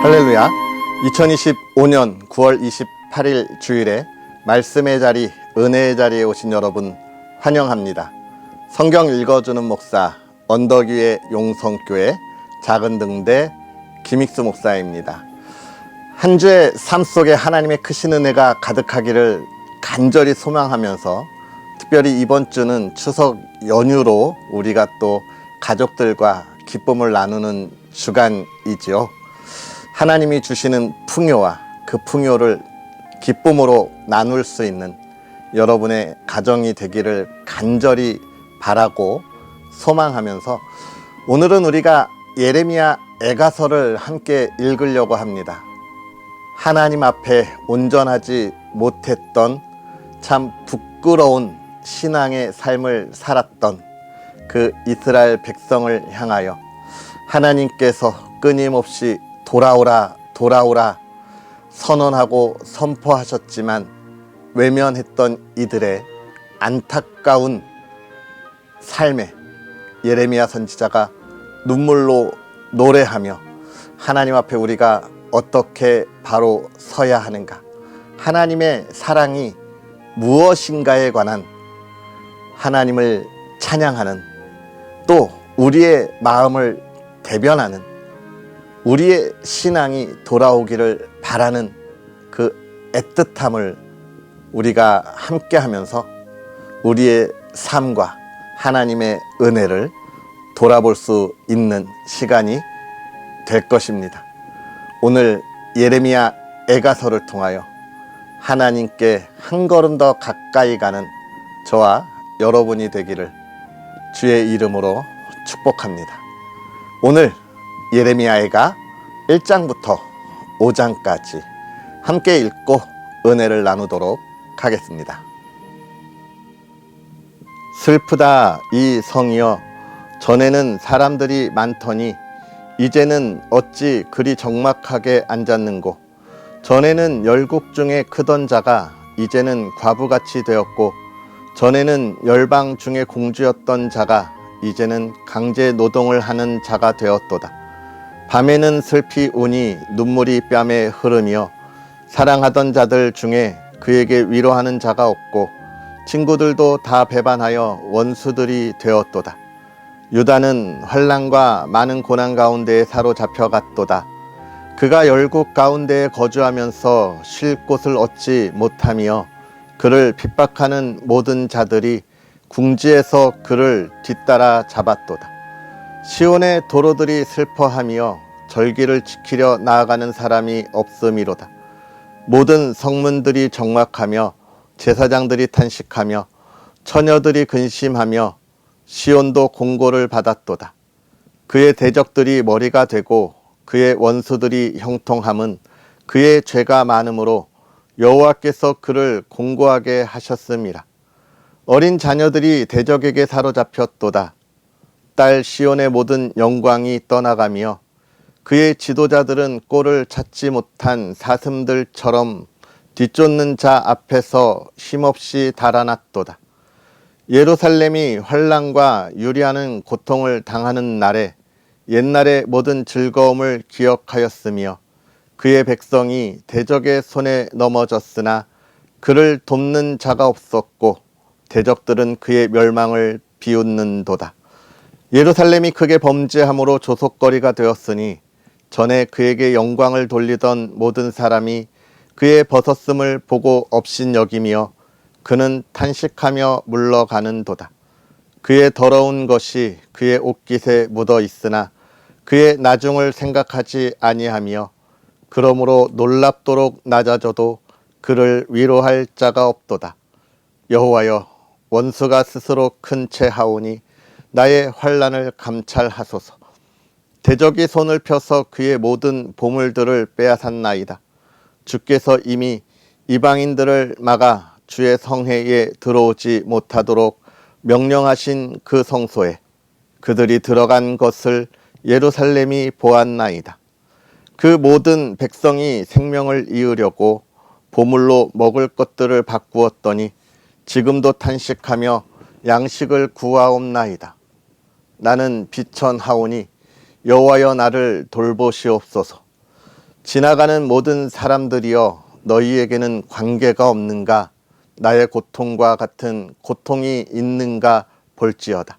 할렐루야. 2025년 9월 28일 주일에 말씀의 자리, 은혜의 자리에 오신 여러분 환영합니다. 성경 읽어주는 목사, 언덕 위의 용성교회 작은 등대 김익수 목사입니다. 한 주의 삶 속에 하나님의 크신 은혜가 가득하기를 간절히 소망하면서 특별히 이번 주는 추석 연휴로 우리가 또 가족들과 기쁨을 나누는 주간이지요. 하나님이 주시는 풍요와 그 풍요를 기쁨으로 나눌 수 있는 여러분의 가정이 되기를 간절히 바라고 소망하면서 오늘은 우리가 예레미야 애가서를 함께 읽으려고 합니다. 하나님 앞에 온전하지 못했던 참 부끄러운 신앙의 삶을 살았던 그 이스라엘 백성을 향하여 하나님께서 끊임없이 돌아오라 돌아오라 선언하고 선포하셨지만 외면했던 이들의 안타까운 삶에 예레미야 선지자가 눈물로 노래하며 하나님 앞에 우리가 어떻게 바로 서야 하는가, 하나님의 사랑이 무엇인가에 관한 하나님을 찬양하는, 또 우리의 마음을 대변하는, 우리의 신앙이 돌아오기를 바라는 그 애틋함을 우리가 함께 하면서 우리의 삶과 하나님의 은혜를 돌아볼 수 있는 시간이 될 것입니다. 오늘 예레미야 애가서를 통하여 하나님께 한 걸음 더 가까이 가는 저와 여러분이 되기를 주의 이름으로 축복합니다. 오늘 예레미야 애가 1장부터 5장까지 함께 읽고 은혜를 나누도록 하겠습니다. 슬프다 이 성이여, 전에는 사람들이 많더니 이제는 어찌 그리 적막하게 앉았는고. 전에는 열국 중에 크던 자가 이제는 과부같이 되었고, 전에는 열방 중에 공주였던 자가 이제는 강제 노동을 하는 자가 되었도다. 밤에는 슬피 우니 눈물이 뺨에 흐르며 사랑하던 자들 중에 그에게 위로하는 자가 없고 친구들도 다 배반하여 원수들이 되었도다. 유다는 환난과 많은 고난 가운데에 사로잡혀 갔도다. 그가 열국 가운데에 거주하면서 쉴 곳을 얻지 못하며 그를 핍박하는 모든 자들이 궁지에서 그를 뒤따라 잡았도다. 시온의 도로들이 슬퍼하며 절기를 지키려 나아가는 사람이 없음이로다. 모든 성문들이 적막하며 제사장들이 탄식하며 처녀들이 근심하며 시온도 공고를 받았도다. 그의 대적들이 머리가 되고 그의 원수들이 형통함은 그의 죄가 많으므로 여호와께서 그를 공고하게 하셨음이라. 어린 자녀들이 대적에게 사로잡혔도다. 딸 시온의 모든 영광이 떠나가며 그의 지도자들은 꼴을 찾지 못한 사슴들처럼 뒤쫓는 자 앞에서 힘없이 달아났도다. 예루살렘이 환난과 유리하는 고통을 당하는 날에 옛날의 모든 즐거움을 기억하였으며 그의 백성이 대적의 손에 넘어졌으나 그를 돕는 자가 없었고 대적들은 그의 멸망을 비웃는도다. 예루살렘이 크게 범죄함으로 조속거리가 되었으니 전에 그에게 영광을 돌리던 모든 사람이 그의 벗었음을 보고 업신여기며 그는 탄식하며 물러가는도다. 그의 더러운 것이 그의 옷깃에 묻어 있으나 그의 나중을 생각하지 아니하며 그러므로 놀랍도록 낮아져도 그를 위로할 자가 없도다. 여호와여, 원수가 스스로 큰 채 하오니 나의 환난을 감찰하소서. 대적이 손을 펴서 그의 모든 보물들을 빼앗았나이다. 주께서 이미 이방인들을 막아 주의 성회에 들어오지 못하도록 명령하신 그 성소에 그들이 들어간 것을 예루살렘이 보았나이다. 그 모든 백성이 생명을 이으려고 보물로 먹을 것들을 바꾸었더니 지금도 탄식하며 양식을 구하옵나이다. 나는 비천하오니 여호와여 나를 돌보시옵소서. 지나가는 모든 사람들이여 너희에게는 관계가 없는가? 나의 고통과 같은 고통이 있는가 볼지어다.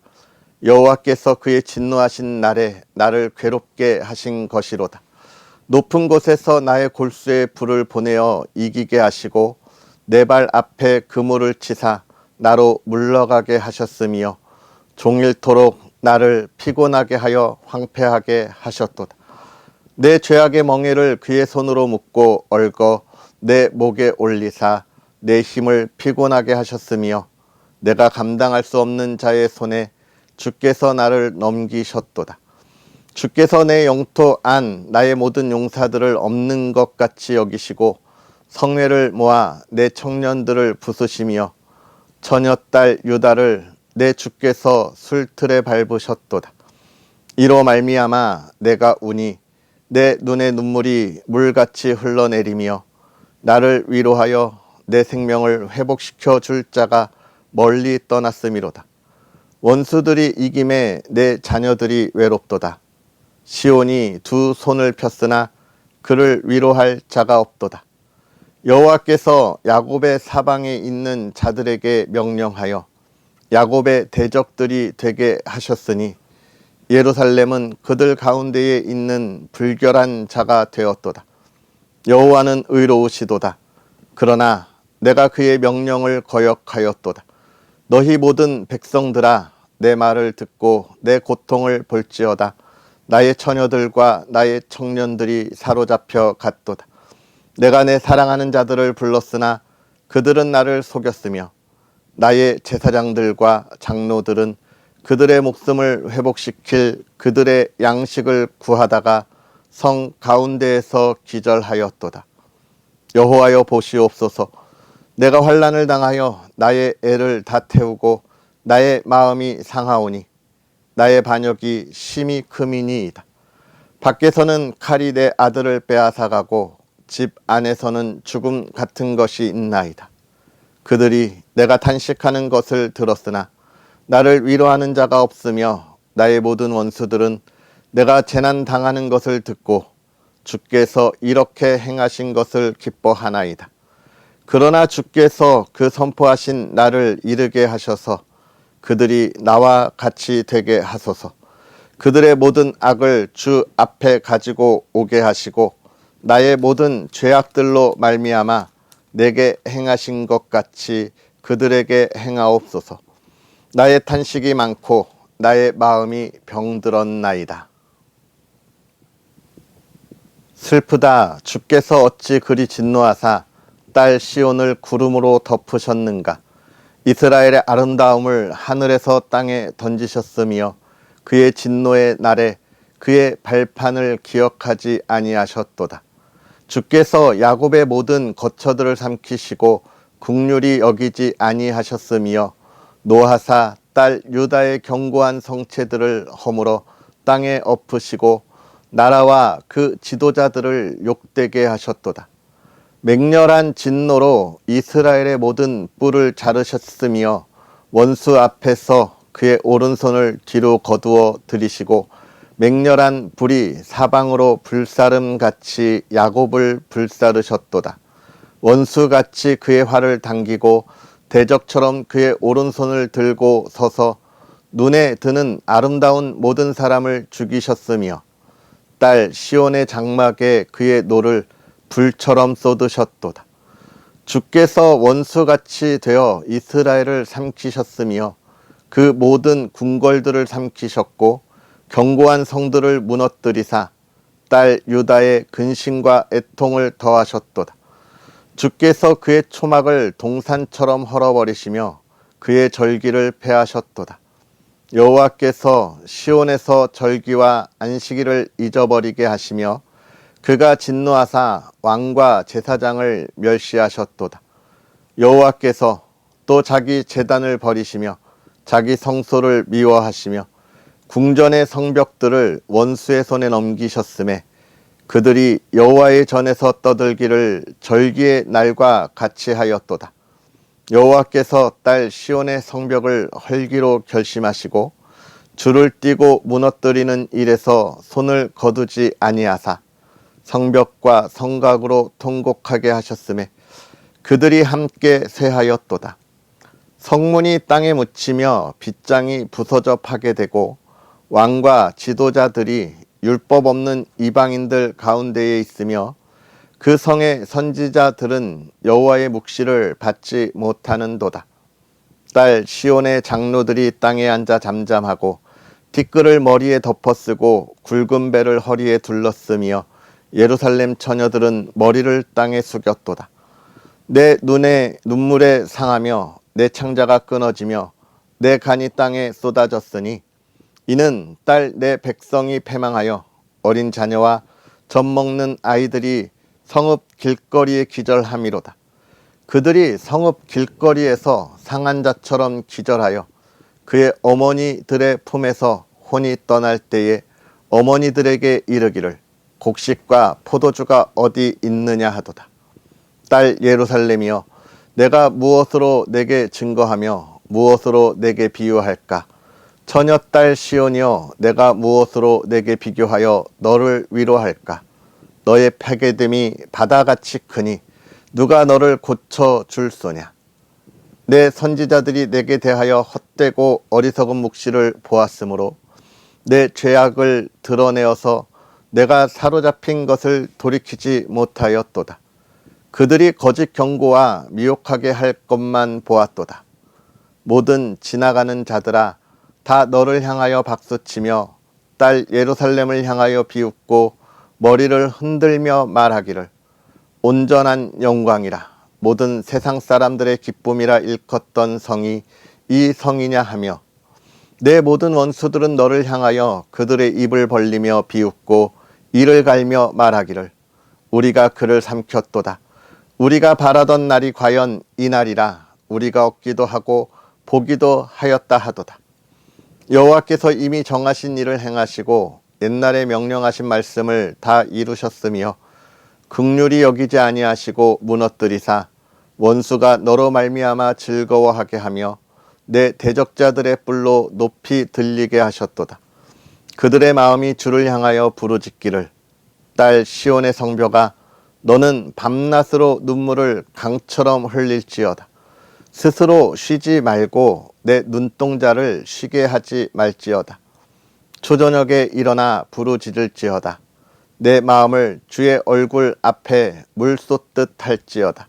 여호와께서 그의 진노하신 날에 나를 괴롭게 하신 것이로다. 높은 곳에서 나의 골수에 불을 보내어 이기게 하시고 내 발 앞에 그물을 치사 나로 물러가게 하셨으며 종일토록 나를 피곤하게 하여 황폐하게 하셨도다. 내 죄악의 멍에를 그의 손으로 묶고 얽어 내 목에 올리사 내 힘을 피곤하게 하셨으며 내가 감당할 수 없는 자의 손에 주께서 나를 넘기셨도다. 주께서 내 영토 안 나의 모든 용사들을 없는 것 같이 여기시고 성회를 모아 내 청년들을 부수시며 처녀딸 유다를 내 주께서 술틀에 밟으셨도다. 이로 말미암아 내가 우니 내 눈에 눈물이 물같이 흘러내리며 나를 위로하여 내 생명을 회복시켜 줄 자가 멀리 떠났음이로다. 원수들이 이김에 내 자녀들이 외롭도다. 시온이 두 손을 폈으나 그를 위로할 자가 없도다. 여호와께서 야곱의 사방에 있는 자들에게 명령하여 야곱의 대적들이 되게 하셨으니 예루살렘은 그들 가운데에 있는 불결한 자가 되었도다. 여호와는 의로우시도다. 그러나 내가 그의 명령을 거역하였도다. 너희 모든 백성들아 내 말을 듣고 내 고통을 볼지어다. 나의 처녀들과 나의 청년들이 사로잡혀 갔도다. 내가 내 사랑하는 자들을 불렀으나 그들은 나를 속였으며 나의 제사장들과 장로들은 그들의 목숨을 회복시킬 그들의 양식을 구하다가 성 가운데에서 기절하였도다. 여호와여 보시옵소서. 내가 환난을 당하여 나의 애를 다 태우고 나의 마음이 상하오니 나의 반역이 심히 크미니이다. 밖에서는 칼이 내 아들을 빼앗아가고 집 안에서는 죽음 같은 것이 있나이다. 그들이 내가 탄식하는 것을 들었으나 나를 위로하는 자가 없으며 나의 모든 원수들은 내가 재난 당하는 것을 듣고 주께서 이렇게 행하신 것을 기뻐하나이다. 그러나 주께서 그 선포하신 나를 이르게 하셔서 그들이 나와 같이 되게 하소서. 그들의 모든 악을 주 앞에 가지고 오게 하시고 나의 모든 죄악들로 말미암아 내게 행하신 것 같이 그들에게 행하옵소서. 나의 탄식이 많고 나의 마음이 병들었나이다. 슬프다. 주께서 어찌 그리 진노하사 딸 시온을 구름으로 덮으셨는가. 이스라엘의 아름다움을 하늘에서 땅에 던지셨으며 그의 진노의 날에 그의 발판을 기억하지 아니하셨도다. 주께서 야곱의 모든 거처들을 삼키시고 긍휼히 여기지 아니하셨으며 노하사 딸 유다의 견고한 성체들을 허물어 땅에 엎으시고 나라와 그 지도자들을 욕되게 하셨도다. 맹렬한 진노로 이스라엘의 모든 뿔을 자르셨으며 원수 앞에서 그의 오른손을 뒤로 거두어 들이시고 맹렬한 불이 사방으로 불사름같이 야곱을 불사르셨도다. 원수같이 그의 활을 당기고 대적처럼 그의 오른손을 들고 서서 눈에 드는 아름다운 모든 사람을 죽이셨으며 딸 시온의 장막에 그의 노를 불처럼 쏟으셨도다. 주께서 원수같이 되어 이스라엘을 삼키셨으며 그 모든 궁궐들을 삼키셨고 견고한 성들을 무너뜨리사 딸 유다의 근심과 애통을 더하셨도다. 주께서 그의 초막을 동산처럼 헐어버리시며 그의 절기를 폐하셨도다. 여호와께서 시온에서 절기와 안식일을 잊어버리게 하시며 그가 진노하사 왕과 제사장을 멸시하셨도다. 여호와께서 또 자기 제단을 버리시며 자기 성소를 미워하시며 궁전의 성벽들을 원수의 손에 넘기셨음에 그들이 여호와의 전에서 떠들기를 절기의 날과 같이 하였도다. 여호와께서 딸 시온의 성벽을 헐기로 결심하시고 줄을 띠고 무너뜨리는 일에서 손을 거두지 아니하사 성벽과 성곽으로 통곡하게 하셨음에 그들이 함께 쇠하였도다. 성문이 땅에 묻히며 빗장이 부서져 파괴되고 왕과 지도자들이 율법 없는 이방인들 가운데에 있으며 그 성의 선지자들은 여호와의 묵시를 받지 못하는도다. 딸 시온의 장로들이 땅에 앉아 잠잠하고 티끌을 머리에 덮어쓰고 굵은 배를 허리에 둘렀으며 예루살렘 처녀들은 머리를 땅에 숙였도다. 내 눈에 눈물에 상하며 내 창자가 끊어지며 내 간이 땅에 쏟아졌으니 이는 딸 내 백성이 패망하여 어린 자녀와 젖 먹는 아이들이 성읍 길거리에 기절함이로다. 그들이 성읍 길거리에서 상한 자처럼 기절하여 그의 어머니들의 품에서 혼이 떠날 때에 어머니들에게 이르기를 곡식과 포도주가 어디 있느냐 하도다. 딸 예루살렘이여, 내가 무엇으로 내게 증거하며 무엇으로 내게 비유할까? 처녀딸 시온이여, 내가 무엇으로 내게 비교하여 너를 위로할까? 너의 패괴됨이 바다같이 크니 누가 너를 고쳐줄 소냐? 내 선지자들이 내게 대하여 헛되고 어리석은 묵시를 보았으므로 내 죄악을 드러내어서 내가 사로잡힌 것을 돌이키지 못하였도다. 그들이 거짓 경고와 미혹하게 할 것만 보았도다. 모든 지나가는 자들아, 다 너를 향하여 박수치며 딸 예루살렘을 향하여 비웃고 머리를 흔들며 말하기를 온전한 영광이라, 모든 세상 사람들의 기쁨이라 일컫던 성이 이 성이냐 하며 내 모든 원수들은 너를 향하여 그들의 입을 벌리며 비웃고 이를 갈며 말하기를 우리가 그를 삼켰도다. 우리가 바라던 날이 과연 이 날이라. 우리가 얻기도 하고 보기도 하였다 하도다. 여호와께서 이미 정하신 일을 행하시고 옛날에 명령하신 말씀을 다 이루셨으며 긍휼히 여기지 아니하시고 무너뜨리사 원수가 너로 말미암아 즐거워하게 하며 내 대적자들의 뿔로 높이 들리게 하셨도다. 그들의 마음이 주를 향하여 부르짖기를 딸 시온의 성벽아, 너는 밤낮으로 눈물을 강처럼 흘릴지어다. 스스로 쉬지 말고 내 눈동자를 쉬게 하지 말지어다. 초저녁에 일어나 부르짖을지어다. 내 마음을 주의 얼굴 앞에 물 쏟듯 할지어다.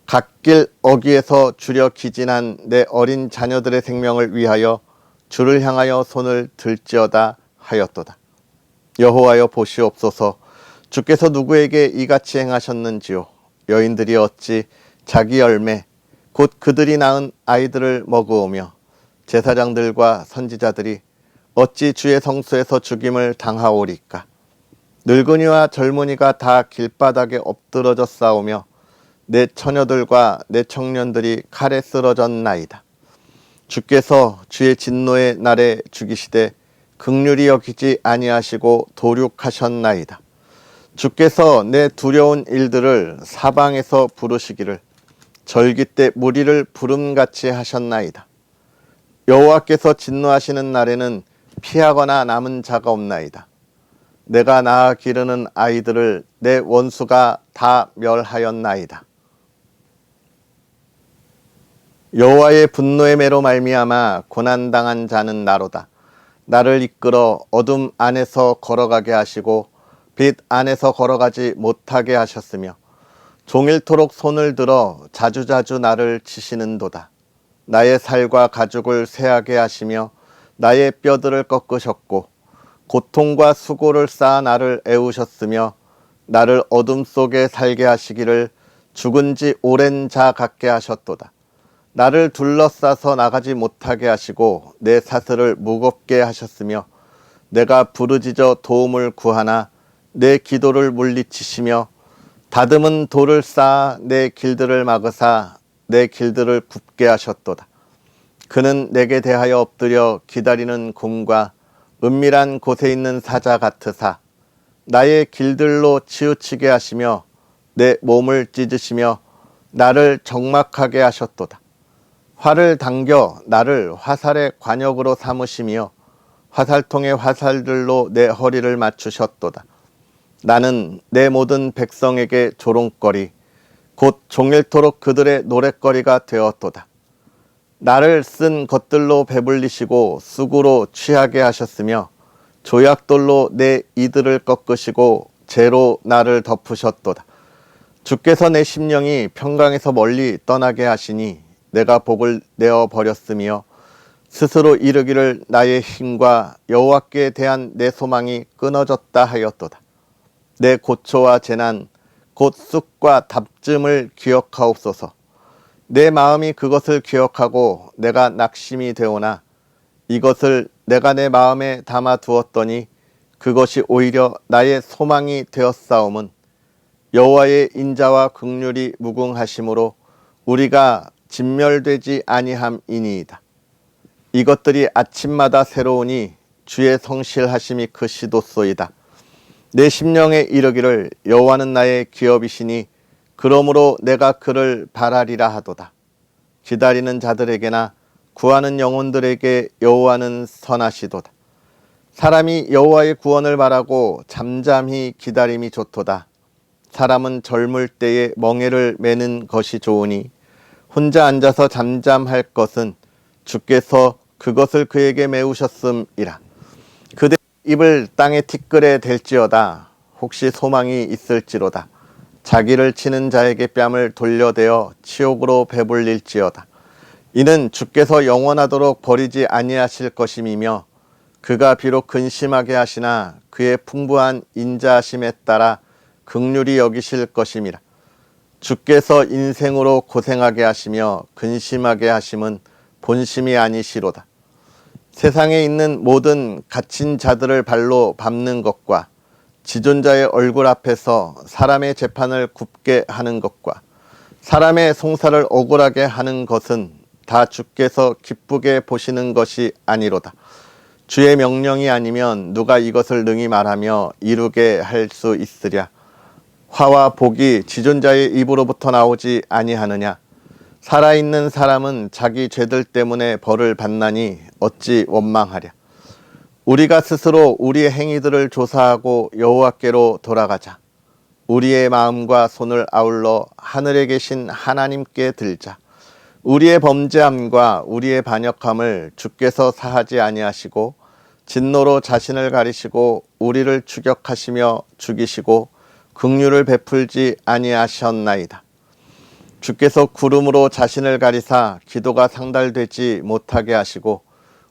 갓길 어귀에서 주려 기진한 내 어린 자녀들의 생명을 위하여 주를 향하여 손을 들지어다 하였도다. 여호와여 보시옵소서. 주께서 누구에게 이같이 행하셨는지요. 여인들이 어찌 자기 열매 곧 그들이 낳은 아이들을 먹으오며 제사장들과 선지자들이 어찌 주의 성소에서 죽임을 당하오리까. 늙은이와 젊은이가 다 길바닥에 엎드러져 싸우며 내 처녀들과 내 청년들이 칼에 쓰러졌나이다. 주께서 주의 진노의 날에 죽이시되 긍휼히 여기지 아니하시고 도륙하셨나이다. 주께서 내 두려운 일들을 사방에서 부르시기를 절기 때 무리를 부름같이 하셨나이다. 여호와께서 진노하시는 날에는 피하거나 남은 자가 없나이다. 내가 낳아 기르는 아이들을 내 원수가 다 멸하였나이다. 여호와의 분노의 매로 말미암아 고난당한 자는 나로다. 나를 이끌어 어둠 안에서 걸어가게 하시고 빛 안에서 걸어가지 못하게 하셨으며 종일토록 손을 들어 자주자주 나를 치시는도다. 나의 살과 가죽을 쇠하게 하시며 나의 뼈들을 꺾으셨고 고통과 수고를 쌓아 나를 애우셨으며 나를 어둠 속에 살게 하시기를 죽은 지 오랜 자 같게 하셨도다. 나를 둘러싸서 나가지 못하게 하시고 내 사슬을 무겁게 하셨으며 내가 부르짖어 도움을 구하나 내 기도를 물리치시며 다듬은 돌을 쌓아 내 길들을 막으사 내 길들을 굽게 하셨도다. 그는 내게 대하여 엎드려 기다리는 곰과 은밀한 곳에 있는 사자 같으사 나의 길들로 치우치게 하시며 내 몸을 찢으시며 나를 적막하게 하셨도다. 활을 당겨 나를 화살의 관역으로 삼으시며 화살통의 화살들로 내 허리를 맞추셨도다. 나는 내 모든 백성에게 조롱거리 곧 종일토록 그들의 노랫거리가 되었도다. 나를 쓴 것들로 배불리시고 쑥으로 취하게 하셨으며 조약돌로 내 이들을 꺾으시고 재로 나를 덮으셨도다. 주께서 내 심령이 평강에서 멀리 떠나게 하시니 내가 복을 내어 버렸으며 스스로 이르기를 나의 힘과 여호와께 대한 내 소망이 끊어졌다 하였도다. 내 고초와 재난 곧 쑥과 답쯤을 기억하옵소서. 내 마음이 그것을 기억하고 내가 낙심이 되오나 이것을 내가 내 마음에 담아 두었더니 그것이 오히려 나의 소망이 되었사옴은 여호와의 인자와 긍휼이 무궁하심으로 우리가 진멸되지 아니함이니이다. 이것들이 아침마다 새로우니 주의 성실하심이 크시도소이다. 내 심령에 이르기를 여호와는 나의 기업이시니 그러므로 내가 그를 바라리라 하도다. 기다리는 자들에게나 구하는 영혼들에게 여호와는 선하시도다. 사람이 여호와의 구원을 바라고 잠잠히 기다림이 좋도다. 사람은 젊을 때에 멍에를 매는 것이 좋으니 혼자 앉아서 잠잠할 것은 주께서 그것을 그에게 메우셨음이라. 그대 입을 땅에 티끌에 댈지어다. 혹시 소망이 있을지로다. 자기를 치는 자에게 뺨을 돌려대어 치욕으로 배불릴지어다. 이는 주께서 영원하도록 버리지 아니하실 것임이며 그가 비록 근심하게 하시나 그의 풍부한 인자하심에 따라 긍휼히 여기실 것임이라. 주께서 인생으로 고생하게 하시며 근심하게 하심은 본심이 아니시로다. 세상에 있는 모든 갇힌 자들을 발로 밟는 것과 지존자의 얼굴 앞에서 사람의 재판을 굽게 하는 것과 사람의 송사를 억울하게 하는 것은 다 주께서 기쁘게 보시는 것이 아니로다. 주의 명령이 아니면 누가 이것을 능히 말하며 이루게 할 수 있으랴. 화와 복이 지존자의 입으로부터 나오지 아니하느냐. 살아있는 사람은 자기 죄들 때문에 벌을 받나니 어찌 원망하랴. 우리가 스스로 우리의 행위들을 조사하고 여호와께로 돌아가자. 우리의 마음과 손을 아울러 하늘에 계신 하나님께 들자. 우리의 범죄함과 우리의 반역함을 주께서 사하지 아니하시고 진노로 자신을 가리시고 우리를 추격하시며 죽이시고 긍휼을 베풀지 아니하셨나이다. 주께서 구름으로 자신을 가리사 기도가 상달되지 못하게 하시고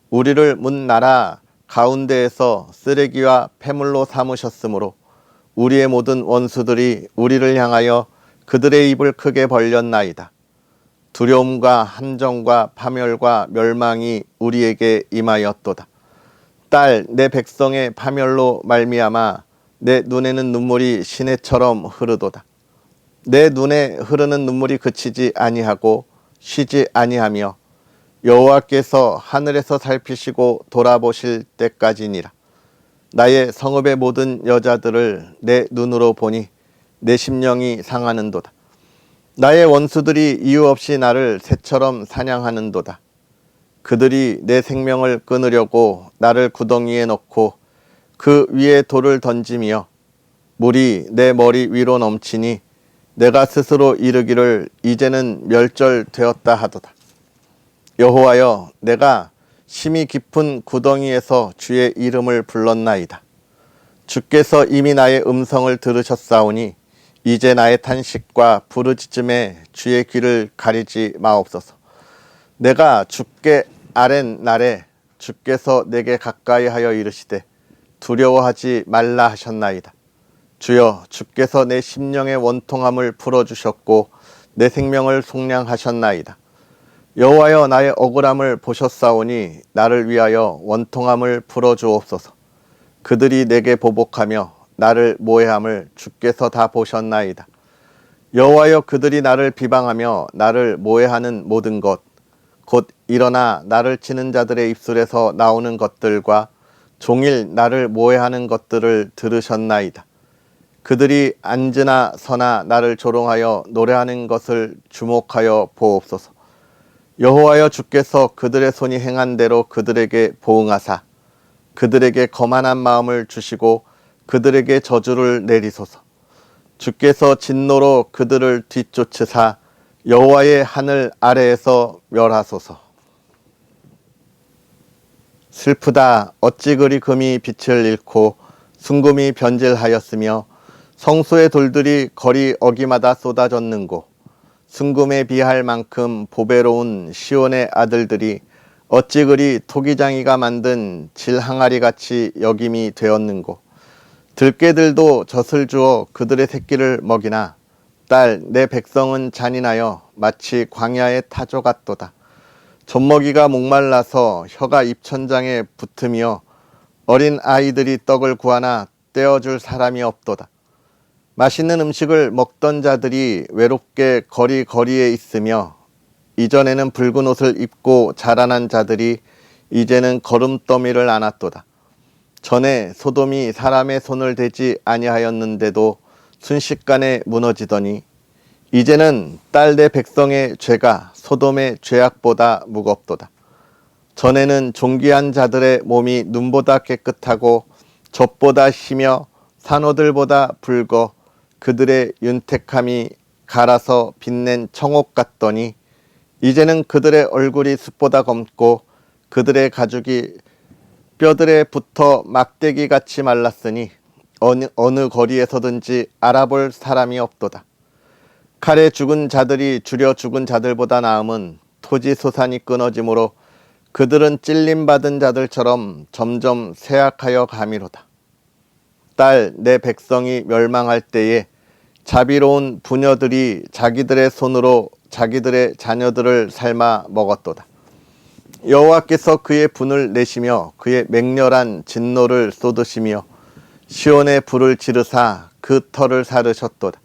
우리를 문 나라 가운데에서 쓰레기와 폐물로 삼으셨으므로 우리의 모든 원수들이 우리를 향하여 그들의 입을 크게 벌렸나이다. 두려움과 함정과 파멸과 멸망이 우리에게 임하였도다. 딸, 내 백성의 파멸로 말미암아 내 눈에는 눈물이 시내처럼 흐르도다. 내 눈에 흐르는 눈물이 그치지 아니하고 쉬지 아니하며 여호와께서 하늘에서 살피시고 돌아보실 때까지니라. 나의 성읍의 모든 여자들을 내 눈으로 보니 내 심령이 상하는도다. 나의 원수들이 이유 없이 나를 새처럼 사냥하는도다. 그들이 내 생명을 끊으려고 나를 구덩이에 넣고 그 위에 돌을 던지며 물이 내 머리 위로 넘치니 내가 스스로 이르기를 이제는 멸절되었다 하도다. 여호와여, 내가 심히 깊은 구덩이에서 주의 이름을 불렀나이다. 주께서 이미 나의 음성을 들으셨사오니 이제 나의 탄식과 부르짖음에 주의 귀를 가리지 마옵소서. 내가 주께 아랜 날에 주께서 내게 가까이 하여 이르시되 두려워하지 말라 하셨나이다. 주여, 주께서 내 심령의 원통함을 풀어주셨고 내 생명을 속량하셨나이다. 여호와여, 나의 억울함을 보셨사오니 나를 위하여 원통함을 풀어주옵소서. 그들이 내게 보복하며 나를 모해함을 주께서 다 보셨나이다. 여호와여, 그들이 나를 비방하며 나를 모해하는 모든 것, 곧 일어나 나를 치는 자들의 입술에서 나오는 것들과 종일 나를 모해하는 것들을 들으셨나이다. 그들이 앉으나 서나 나를 조롱하여 노래하는 것을 주목하여 보옵소서. 여호와여, 주께서 그들의 손이 행한 대로 그들에게 보응하사 그들에게 거만한 마음을 주시고 그들에게 저주를 내리소서. 주께서 진노로 그들을 뒤쫓으사 여호와의 하늘 아래에서 멸하소서. 슬프다. 어찌 그리 금이 빛을 잃고 순금이 변질하였으며 성소의 돌들이 거리 어기마다 쏟아졌는고. 순금에 비할 만큼 보배로운 시온의 아들들이 어찌 그리 토기장이가 만든 질항아리같이 여김이 되었는고. 들깨들도 젖을 주어 그들의 새끼를 먹이나 딸 내 백성은 잔인하여 마치 광야의 타조 같도다. 젖먹이가 목말라서 혀가 입천장에 붙으며 어린 아이들이 떡을 구하나 떼어줄 사람이 없도다. 맛있는 음식을 먹던 자들이 외롭게 거리거리에 있으며 이전에는 붉은 옷을 입고 자라난 자들이 이제는 거름더미를 안았도다. 전에 소돔이 사람의 손을 대지 아니하였는데도 순식간에 무너지더니 이제는 딸 내 백성의 죄가 소돔의 죄악보다 무겁도다. 전에는 존귀한 자들의 몸이 눈보다 깨끗하고 젖보다 희며 산호들보다 붉어 그들의 윤택함이 갈아서 빛낸 청옥 같더니 이제는 그들의 얼굴이 숯보다 검고 그들의 가죽이 뼈들에 붙어 막대기같이 말랐으니 어느 거리에서든지 알아볼 사람이 없도다. 칼에 죽은 자들이 줄여 죽은 자들보다 나음은 토지 소산이 끊어지므로 그들은 찔림받은 자들처럼 점점 쇠약하여 가미로다. 딸 내 백성이 멸망할 때에 자비로운 부녀들이 자기들의 손으로 자기들의 자녀들을 삶아 먹었도다. 여호와께서 그의 분을 내시며 그의 맹렬한 진노를 쏟으시며 시온에 불을 지르사 그 터를 사르셨도다.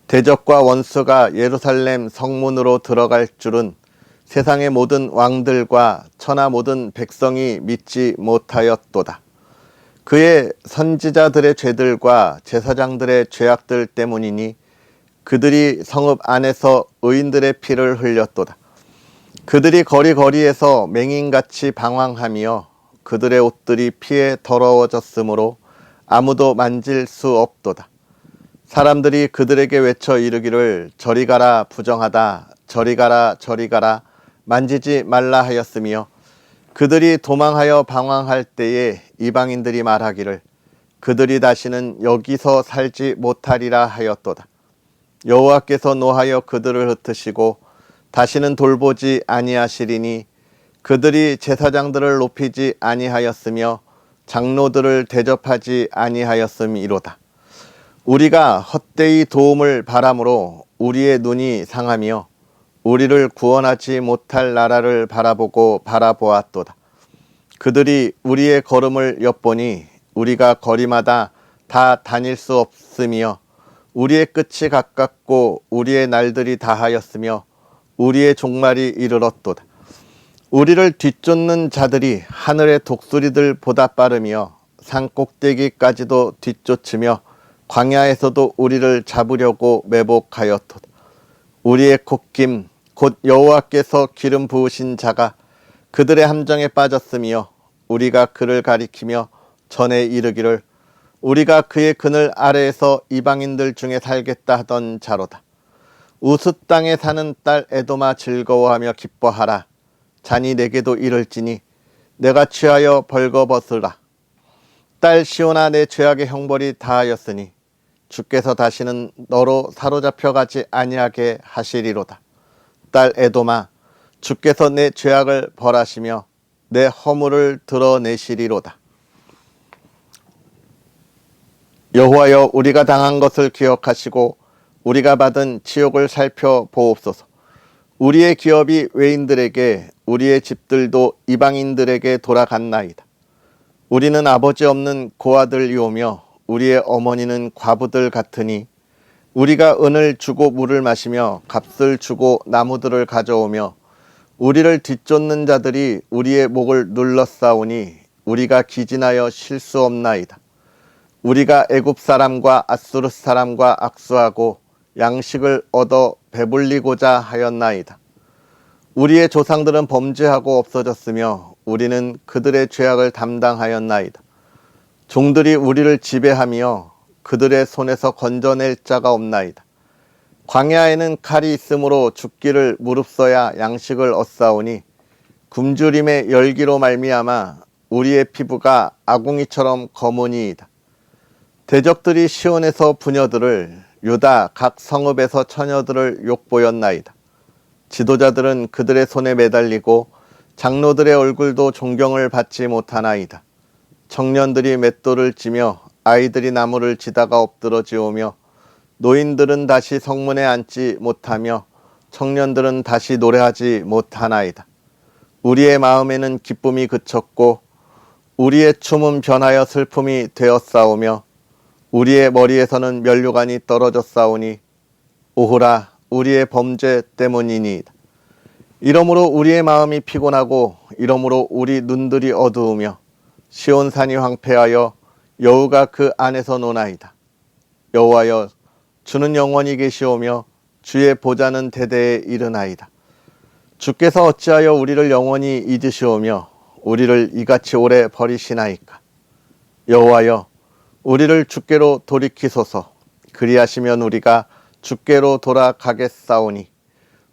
대적과 원수가 예루살렘 성문으로 들어갈 줄은 세상의 모든 왕들과 천하 모든 백성이 믿지 못하였도다. 그의 선지자들의 죄들과 제사장들의 죄악들 때문이니 그들이 성읍 안에서 의인들의 피를 흘렸도다. 그들이 거리거리에서 맹인같이 방황하며 그들의 옷들이 피에 더러워졌으므로 아무도 만질 수 없도다. 사람들이 그들에게 외쳐 이르기를 저리 가라 부정하다 저리 가라 저리 가라 만지지 말라 하였으며 그들이 도망하여 방황할 때에 이방인들이 말하기를 그들이 다시는 여기서 살지 못하리라 하였도다. 여호와께서 노하여 그들을 흩으시고 다시는 돌보지 아니하시리니 그들이 제사장들을 높이지 아니하였으며 장로들을 대접하지 아니하였음이로다. 우리가 헛되이 도움을 바람으로 우리의 눈이 상하며 우리를 구원하지 못할 나라를 바라보고 바라보았도다. 그들이 우리의 걸음을 엿보니 우리가 거리마다 다 다닐 수 없으며 우리의 끝이 가깝고 우리의 날들이 다하였으며 우리의 종말이 이르렀도다. 우리를 뒤쫓는 자들이 하늘의 독수리들보다 빠르며 산 꼭대기까지도 뒤쫓으며 광야에서도 우리를 잡으려고 매복하였도다. 우리의 콧김 곧 여호와께서 기름 부으신 자가 그들의 함정에 빠졌으며 우리가 그를 가리키며 전에 이르기를 우리가 그의 그늘 아래에서 이방인들 중에 살겠다 하던 자로다. 우스 땅에 사는 딸 에돔아 즐거워하며 기뻐하라. 잔이 내게도 이를지니 내가 취하여 벌거벗으라. 딸 시온아 내 죄악의 형벌이 다하였으니 주께서 다시는 너로 사로잡혀 가지 아니하게 하시리로다. 딸 에돔아 주께서 내 죄악을 벌하시며 내 허물을 드러내시리로다. 여호와여 우리가 당한 것을 기억하시고 우리가 받은 치욕을 살펴보옵소서. 우리의 기업이 외인들에게 우리의 집들도 이방인들에게 돌아갔나이다. 우리는 아버지 없는 고아들이오며 우리의 어머니는 과부들 같으니 우리가 은을 주고 물을 마시며 값을 주고 나무들을 가져오며 우리를 뒤쫓는 자들이 우리의 목을 눌러싸우니 우리가 기진하여 쉴 수 없나이다. 우리가 애굽 사람과 아수르 사람과 악수하고 양식을 얻어 배불리고자 하였나이다. 우리의 조상들은 범죄하고 없어졌으며 우리는 그들의 죄악을 담당하였나이다. 종들이 우리를 지배하며 그들의 손에서 건져낼 자가 없나이다. 광야에는 칼이 있으므로 죽기를 무릅써야 양식을 얻사오니 굶주림의 열기로 말미암아 우리의 피부가 아궁이처럼 검으니이다. 대적들이 시온에서 부녀들을, 유다 각 성읍에서 처녀들을 욕보였나이다. 지도자들은 그들의 손에 매달리고 장로들의 얼굴도 존경을 받지 못하나이다. 청년들이 맷돌을 찌며 아이들이 나무를 지다가 엎드러지오며 노인들은 다시 성문에 앉지 못하며 청년들은 다시 노래하지 못하나이다. 우리의 마음에는 기쁨이 그쳤고 우리의 춤은 변하여 슬픔이 되었사오며 우리의 머리에서는 면류관이 떨어졌사오니 오호라 우리의 범죄 때문이니이다. 이러므로 우리의 마음이 피곤하고 이러므로 우리 눈들이 어두우며 시온산이 황폐하여 여우가 그 안에서 노나이다. 여호와여 주는 영원히 계시오며 주의 보좌는 대대에 이르나이다. 주께서 어찌하여 우리를 영원히 잊으시오며 우리를 이같이 오래 버리시나이까. 여호와여 우리를 주께로 돌이키소서. 그리하시면 우리가 주께로 돌아가겠사오니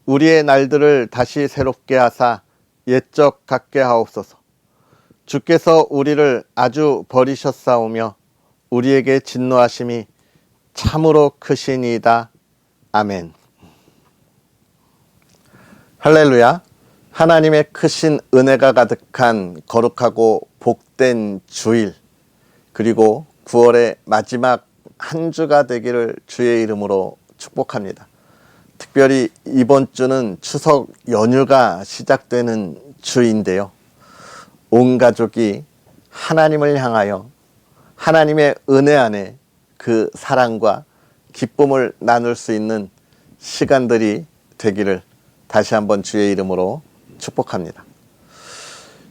우리의 날들을 다시 새롭게 하사 옛적 같게 하옵소서. 주께서 우리를 아주 버리셨사오며 우리에게 진노하심이 참으로 크시니이다. 아멘. 할렐루야. 하나님의 크신 은혜가 가득한 거룩하고 복된 주일, 그리고 9월의 마지막 한 주가 되기를 주의 이름으로 축복합니다. 특별히 이번 주는 추석 연휴가 시작되는 주인데요. 온 가족이 하나님을 향하여 하나님의 은혜 안에 그 사랑과 기쁨을 나눌 수 있는 시간들이 되기를 다시 한번 주의 이름으로 축복합니다.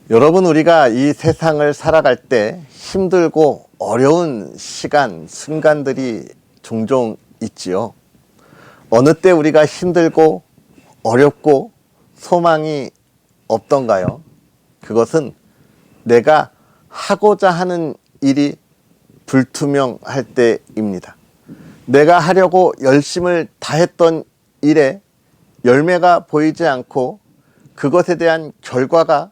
여러분, 우리가 이 세상을 살아갈 때 힘들고 어려운 시간, 순간들이 종종 있지요. 어느 때 우리가 힘들고 어렵고 소망이 없던가요? 그것은 내가 하고자 하는 일이 불투명할 때입니다. 내가 하려고 열심을 다했던 일에 열매가 보이지 않고 그것에 대한 결과가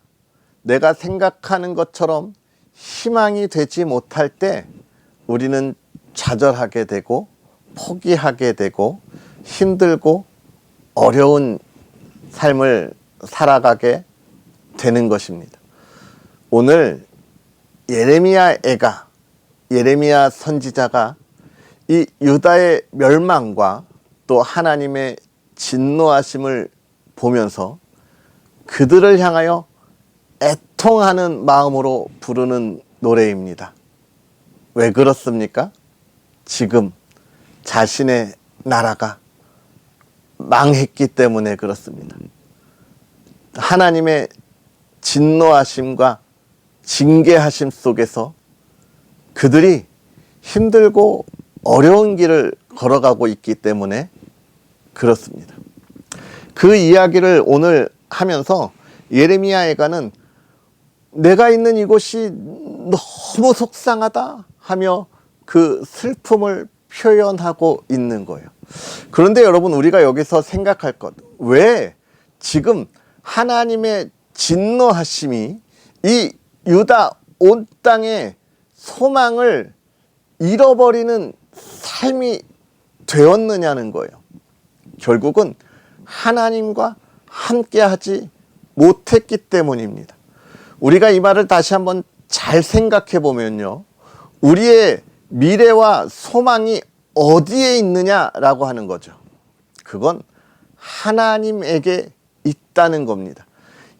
내가 생각하는 것처럼 희망이 되지 못할 때 우리는 좌절하게 되고 포기하게 되고 힘들고 어려운 삶을 살아가게 되는 것입니다. 오늘 예레미야 선지자가 이 유다의 멸망과 또 하나님의 진노하심을 보면서 그들을 향하여 애통하는 마음으로 부르는 노래입니다. 왜 그렇습니까? 지금 자신의 나라가 망했기 때문에 그렇습니다. 하나님의 진노하심과 징계하심 속에서 그들이 힘들고 어려운 길을 걸어가고 있기 때문에 그렇습니다. 그 이야기를 오늘 하면서 예레미야 애가는 내가 있는 이곳이 너무 속상하다 하며 그 슬픔을 표현하고 있는 거예요. 그런데 여러분, 우리가 여기서 생각할 것, 왜 지금 하나님의 진노하심이 이 유다 온 땅의 소망을 잃어버리는 삶이 되었느냐는 거예요. 결국은 하나님과 함께하지 못했기 때문입니다. 우리가 이 말을 다시 한번 잘 생각해 보면요, 우리의 미래와 소망이 어디에 있느냐라고 하는 거죠. 그건 하나님에게 있다는 겁니다.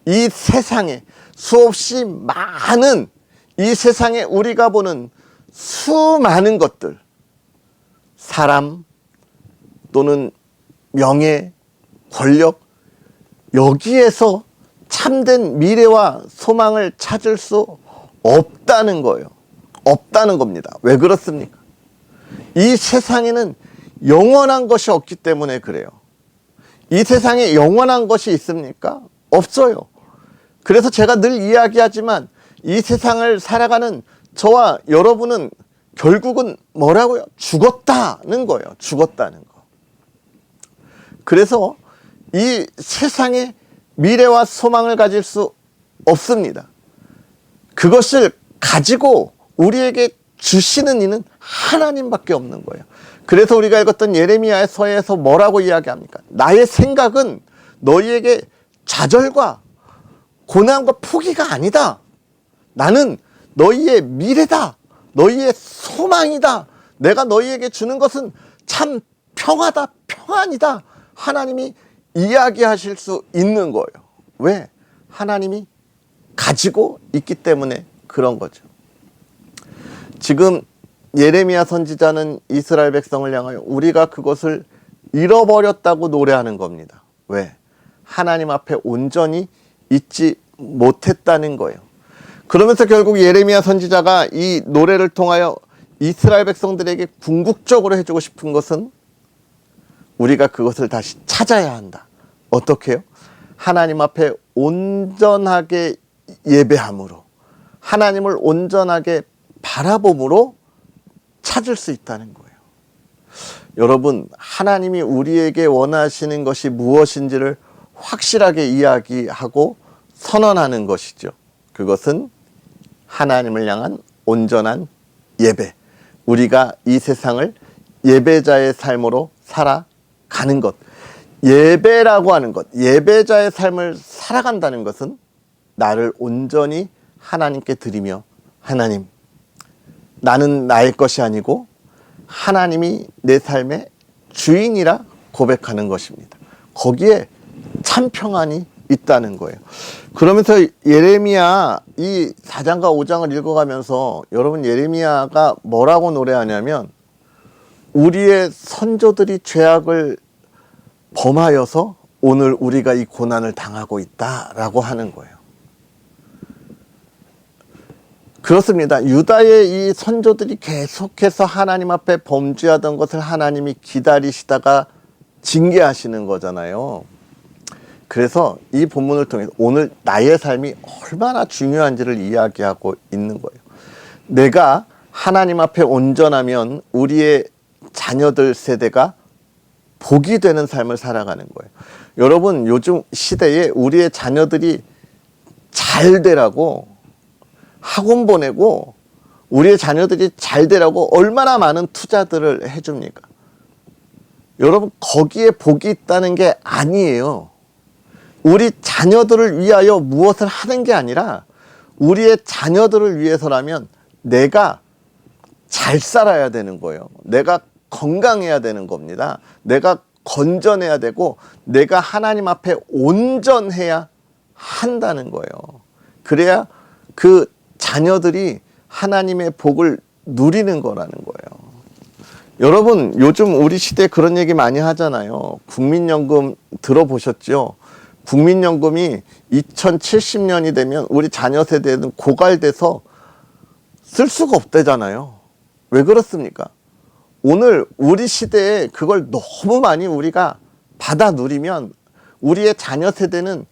이 세상에 수없이 많은, 이 세상에 우리가 보는 수많은 것들, 사람 또는 명예, 권력, 여기에서 참된 미래와 소망을 찾을 수 없다는 거예요. 없다는 겁니다. 왜 그렇습니까? 이 세상에는 영원한 것이 없기 때문에 그래요. 이 세상에 영원한 것이 있습니까? 없어요. 그래서 제가 늘 이야기하지만 이 세상을 살아가는 저와 여러분은 결국은 뭐라고요? 죽었다는 거예요. 죽었다는 거. 그래서 이 세상에 미래와 소망을 가질 수 없습니다. 그것을 가지고 우리에게 주시는 이는 하나님밖에 없는 거예요. 그래서 우리가 읽었던 예레미야의 서에서 뭐라고 이야기합니까? 나의 생각은 너희에게 좌절과 고난과 포기가 아니다. 나는 너희의 미래다. 너희의 소망이다. 내가 너희에게 주는 것은 참 평화다. 평안이다. 하나님이 이야기하실 수 있는 거예요. 왜? 하나님이 가지고 있기 때문에 그런 거죠. 지금 예레미야 선지자는 이스라엘 백성을 향하여 우리가 그것을 잃어버렸다고 노래하는 겁니다. 왜? 하나님 앞에 온전히 있지 못했다는 거예요. 그러면서 결국 예레미야 선지자가 이 노래를 통하여 이스라엘 백성들에게 궁극적으로 해주고 싶은 것은 우리가 그것을 다시 찾아야 한다. 어떻게 해요? 하나님 앞에 온전하게 예배함으로, 하나님을 온전하게 바라봄으로 찾을 수 있다는 거예요. 여러분, 하나님이 우리에게 원하시는 것이 무엇인지를 확실하게 이야기하고 선언하는 것이죠. 그것은 하나님을 향한 온전한 예배. 우리가 이 세상을 예배자의 삶으로 살아가는 것. 예배라고 하는 것, 예배자의 삶을 살아간다는 것은 나를 온전히 하나님께 드리며, 하나님, 나는 나의 것이 아니고 하나님이 내 삶의 주인이라 고백하는 것입니다. 거기에 참 평안이 있다는 거예요. 그러면서 예레미야 이 4장과 5장을 읽어가면서 여러분, 예레미야가 뭐라고 노래하냐면 우리의 선조들이 죄악을 범하여서 오늘 우리가 이 고난을 당하고 있다라고 하는 거예요. 그렇습니다. 유다의 이 선조들이 계속해서 하나님 앞에 범죄하던 것을 하나님이 기다리시다가 징계하시는 거잖아요. 그래서 이 본문을 통해서 오늘 나의 삶이 얼마나 중요한지를 이야기하고 있는 거예요. 내가 하나님 앞에 온전하면 우리의 자녀들 세대가 복이 되는 삶을 살아가는 거예요. 여러분, 요즘 시대에 우리의 자녀들이 잘 되라고 학원 보내고 우리의 자녀들이 잘 되라고 얼마나 많은 투자들을 해줍니까? 여러분, 거기에 복이 있다는 게 아니에요. 우리 자녀들을 위하여 무엇을 하는 게 아니라 우리의 자녀들을 위해서라면 내가 잘 살아야 되는 거예요. 내가 건강해야 되는 겁니다. 내가 건전해야 되고 내가 하나님 앞에 온전해야 한다는 거예요. 그래야 그 자녀들이 하나님의 복을 누리는 거라는 거예요. 여러분, 요즘 우리 시대에 그런 얘기 많이 하잖아요. 국민연금 들어보셨죠? 국민연금이 2070년이 되면 우리 자녀 세대는 고갈돼서 쓸 수가 없대잖아요. 왜 그렇습니까? 오늘 우리 시대에 그걸 너무 많이 우리가 받아 누리면 우리의 자녀 세대는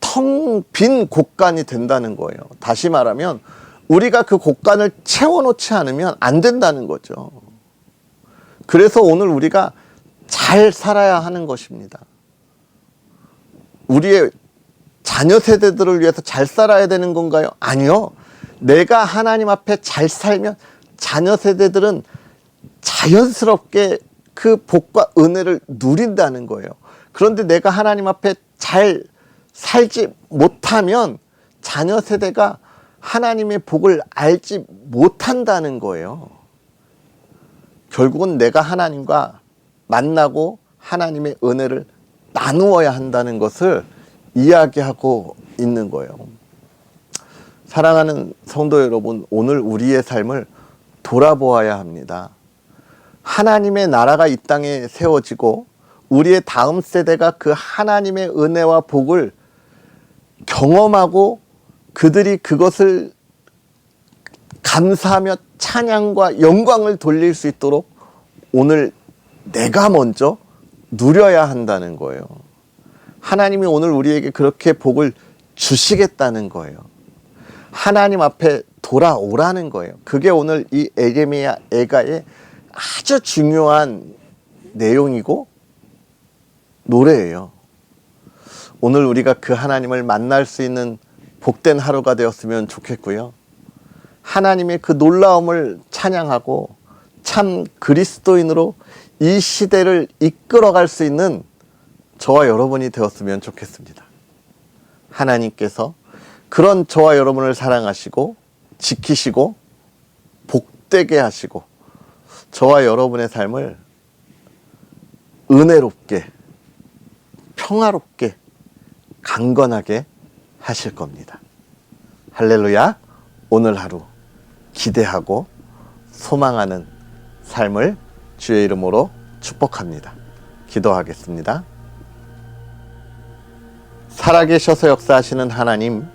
텅 빈 곳간이 된다는 거예요. 다시 말하면 우리가 그 곳간을 채워놓지 않으면 안 된다는 거죠. 그래서 오늘 우리가 잘 살아야 하는 것입니다. 우리의 자녀 세대들을 위해서 잘 살아야 되는 건가요? 아니요. 내가 하나님 앞에 잘 살면 자녀 세대들은 자연스럽게 그 복과 은혜를 누린다는 거예요. 그런데 내가 하나님 앞에 잘 살지 못하면 자녀 세대가 하나님의 복을 알지 못한다는 거예요. 결국은 내가 하나님과 만나고 하나님의 은혜를 나누어야 한다는 것을 이야기하고 있는 거예요. 사랑하는 성도 여러분, 오늘 우리의 삶을 돌아보아야 합니다. 하나님의 나라가 이 땅에 세워지고 우리의 다음 세대가 그 하나님의 은혜와 복을 경험하고 그들이 그것을 감사하며 찬양과 영광을 돌릴 수 있도록 오늘 내가 먼저 누려야 한다는 거예요. 하나님이 오늘 우리에게 그렇게 복을 주시겠다는 거예요. 하나님 앞에 돌아오라는 거예요. 그게 오늘 이 에레미야 애가의 아주 중요한 내용이고 노래예요. 오늘 우리가 그 하나님을 만날 수 있는 복된 하루가 되었으면 좋겠고요. 하나님의 그 놀라움을 찬양하고 참 그리스도인으로 이 시대를 이끌어갈 수 있는 저와 여러분이 되었으면 좋겠습니다. 하나님께서 그런 저와 여러분을 사랑하시고 지키시고 복되게 하시고 저와 여러분의 삶을 은혜롭게 평화롭게 강건하게 하실 겁니다. 할렐루야. 오늘 하루 기대하고 소망하는 삶을 주의 이름으로 축복합니다. 기도하겠습니다. 살아계셔서 역사하시는 하나님,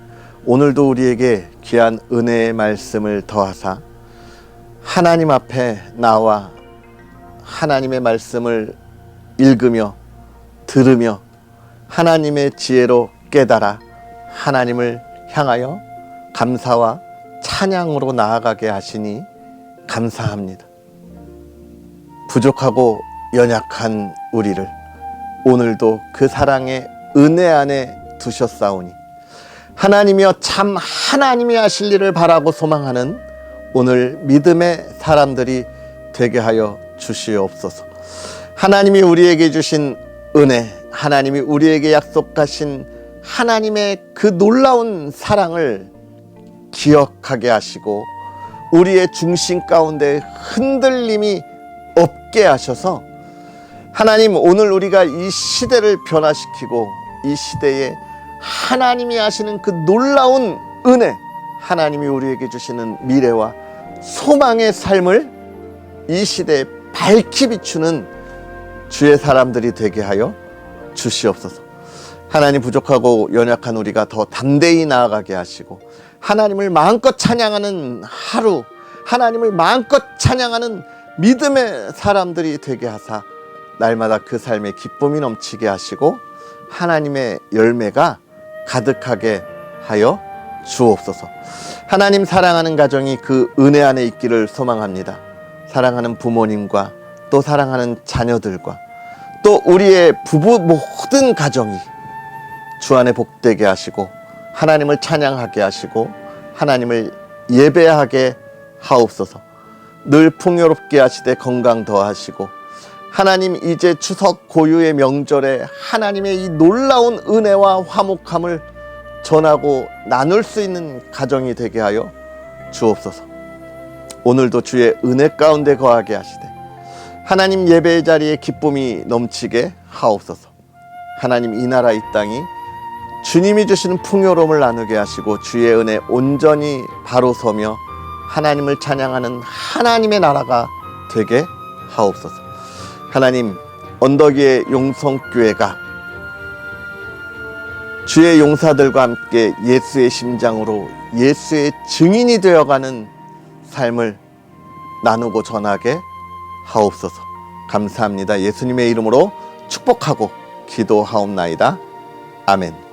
오늘도 우리에게 귀한 은혜의 말씀을 더하사 하나님 앞에 나와 하나님의 말씀을 읽으며 들으며 하나님의 지혜로 깨달아 하나님을 향하여 감사와 찬양으로 나아가게 하시니 감사합니다. 부족하고 연약한 우리를 오늘도 그 사랑의 은혜 안에 두셨사오니 하나님이여 참 하나님이 하실 일을 바라고 소망하는 오늘 믿음의 사람들이 되게 하여 주시옵소서. 하나님이 우리에게 주신 은혜, 하나님이 우리에게 약속하신 하나님의 그 놀라운 사랑을 기억하게 하시고 우리의 중심 가운데 흔들림이 없게 하셔서 하나님, 오늘 우리가 이 시대를 변화시키고 이 시대에 하나님이 하시는 그 놀라운 은혜, 하나님이 우리에게 주시는 미래와 소망의 삶을 이 시대에 밝히 비추는 주의 사람들이 되게 하여 주시옵소서. 하나님, 부족하고 연약한 우리가 더 담대히 나아가게 하시고 하나님을 마음껏 찬양하는 하루, 하나님을 마음껏 찬양하는 믿음의 사람들이 되게 하사 날마다 그 삶에 기쁨이 넘치게 하시고 하나님의 열매가 가득하게 하여 주옵소서. 하나님, 사랑하는 가정이 그 은혜 안에 있기를 소망합니다. 사랑하는 부모님과 또 사랑하는 자녀들과 또 우리의 부부 모든 가정이 주 안에 복되게 하시고 하나님을 찬양하게 하시고 하나님을 예배하게 하옵소서. 늘 풍요롭게 하시되 건강 더하시고 하나님, 이제 추석 고유의 명절에 하나님의 이 놀라운 은혜와 화목함을 전하고 나눌 수 있는 가정이 되게 하여 주옵소서. 오늘도 주의 은혜 가운데 거하게 하시되 하나님, 예배의 자리에 기쁨이 넘치게 하옵소서. 하나님, 이 나라 이 땅이 주님이 주시는 풍요로움을 나누게 하시고 주의 은혜 온전히 바로 서며 하나님을 찬양하는 하나님의 나라가 되게 하옵소서. 하나님, 언덕 위의 용성교회가 주의 용사들과 함께 예수의 심장으로 예수의 증인이 되어가는 삶을 나누고 전하게 하옵소서. 감사합니다. 예수님의 이름으로 축복하고 기도하옵나이다. 아멘.